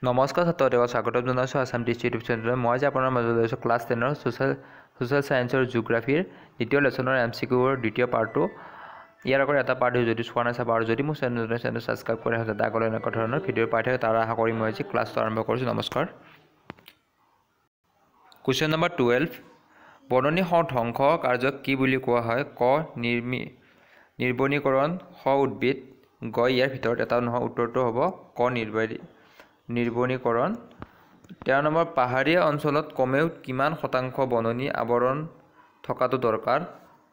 নমস্কাৰ ছাত্ৰসকলক স্বাগতম জনাইছোঁ আছাম টিচ ইউটিউব চেনেললৈ। মই যে আপোনাৰ মাজত লৈছোঁ ক্লাছ 10ৰ ছ'চিয়েল ছায়েন্সৰ জিঅ'গ্ৰাফীৰ দ্বিতীয় লেচনৰ MCQৰ দ্বিতীয় পাৰ্টটো। ইয়াৰ আগৰ এটা পাৰ্ট যদি চোৱা নাই চাবা, আৰু যদি মোৰ চেনেলটো ছাবস্ক্ৰাইব কৰি আছে আগলৈ এনেকুৱা ধৰণৰ ভিডিঅ' পাই থাকে তাৰ আশা কৰি মই আজি ক্লাছটো আৰম্ভ কৰিছোঁ। নমস্কাৰ। কুৱেশ্যন নম্বৰ 12, বননি ধ্বংস কাৰ্যক কি বুলি কোৱা হয়? ক নিৰ্বনীকৰণ, খ উদ্ভিদ, গ ইয়াৰ ভিতৰত এটা নহয়। উত্তৰটো হ'ব ক নিৰ্বনীকৰণ। 13 নম্বৰ, পাহাৰীয়া অঞ্চলত কমেও কিমান শতাংশ বননি আৱৰণ থকাটো দৰকাৰ?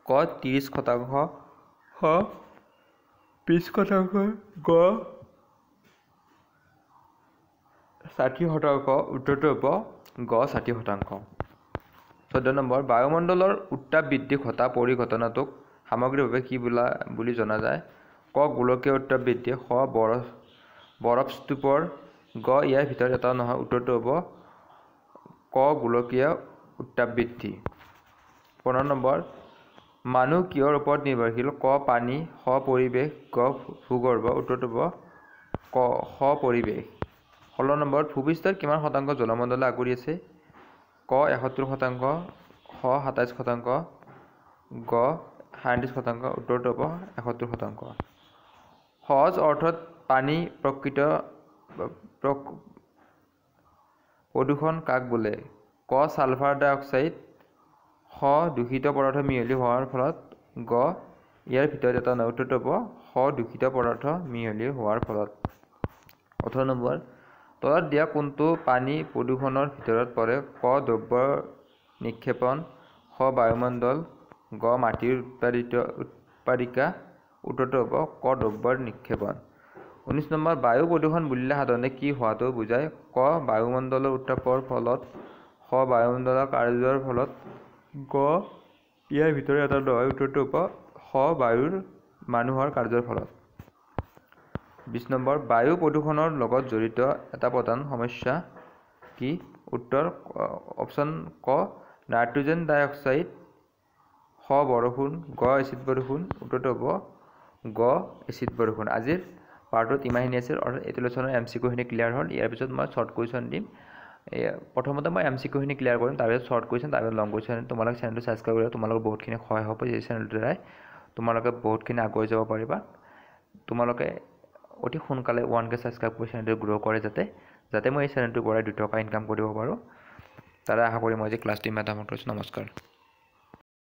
ক 30%, খ 20%, গ 60%। উত্তৰটো হ'ব গ 60%। 14 নম্বৰ, বায়ুমণ্ডলৰ উত্তাপ বৃদ্ধি ঘটা পৰিঘটনাটোক সামগ্ৰিকভাৱে কি বুলি জনা যায়? ক গোলকীয় উত্তাপ বৃদ্ধি, খ বৰফ-স্তূপৰ, গ ইয়াৰ ভিতৰত এটা নহয়। উত্তৰটো হ'ব ক গোলকীয় উত্তাপ বৃদ্ধি। 15 নম্বৰ, মানুহ কিহৰ ওপৰত নিৰ্ভৰশীল? ক পানী, খ পৰিৱেশ, গ ভূগৰ্ভ। উত্তৰটো হ'ব খ পৰিৱেশ। 16 নম্বৰ, ভূপৃষ্ঠৰ কিমান শতাংশ জলমণ্ডলে আগুৰি আছে? ক 71%, খ 27%, গ 37%। উত্তৰটো হ'ব 71%। সহজ অৰ্থত পানী প্ৰকৃত প্ৰদূষণ কাক বোলে? ক ছালফাৰ ডাই অক্সাইড, খ দূষিত পদাৰ্থ মিহলি হোৱাৰ ফলত, গ ইয়াৰ ভিতৰত এটা নহয়। উত্তৰটো হ'ব খ দূষিত পদাৰ্থ মিহলি হোৱাৰ ফলত। 18 নম্বৰ, তলত দিয়া কোনটো পানী প্ৰদূষণৰ ভিতৰত পৰে? ক দ্ৰব্যৰ নিক্ষেপণ, খ বায়ুমণ্ডল, গ মাটিৰ উৎপাদিকা। উত্তৰটো হ'ব ক দ্ৰব্যৰ নিক্ষেপণ। 19 নম্বৰ, বায়ু প্ৰদূষণ বুলিলে সাধাৰণতে কি হোৱাটো বুজায়? ক বায়ুমণ্ডলৰ উত্তাপৰ ফলত, খ বায়ুমণ্ডলৰ কাৰ্যৰ ফলত, গ ইয়াৰ ভিতৰত এটা নহয়। উত্তৰটো হ'ব খ মানুহৰ কাৰ্যৰ ফলত। 20 নম্বৰ, বায়ু প্ৰদূষণৰ লগত জড়িত এটা প্ৰধান সমস্যা কি? উত্তৰ অপশ্যন ক নাইট্ৰজেন ডাই অক্সাইড, খ বৰষুণ, গ এচিড বৰষুণ। উত্তৰটো হ'ব গ এচিড বৰষুণ। আজিৰ পাৰ্টত ইমানখিনি আছিল, অৰ্থাৎ এইটো লেচনৰ MCQখিনি ক্লিয়াৰ হ'ল। ইয়াৰ পিছত মই শ্বৰ্ট কুৱেশ্যন দিম। প্ৰথমতে মই MCQখিনি ক্লিয়াৰ কৰিম, তাৰপিছত শ্বৰ্ট কুৱেশ্যন, তাৰপিছত লং কুৱেশ্যন। তোমালোকে চেনেলটো ছাবস্ক্ৰাইব কৰিলে তোমালোকৰ বহুতখিনি সহায় হ'ব। এই চেনেলটোৰ দ্বাৰাই তোমালোকে বহুতখিনি আগুৱাই যাব পাৰিবা। তোমালোকে অতি সোনকালে 1K ছাবস্ক্ৰাইব কৰি চেনেলটো গ্ৰ' কৰে যাতে মই এই চেনেলটোৰ পৰাই 2 টকা ইনকাম কৰিব পাৰোঁ। তাৰে আশা কৰি মই আজি ক্লাছটো ইমান ডাঙৰ কৰিছোঁ। নমস্কাৰ।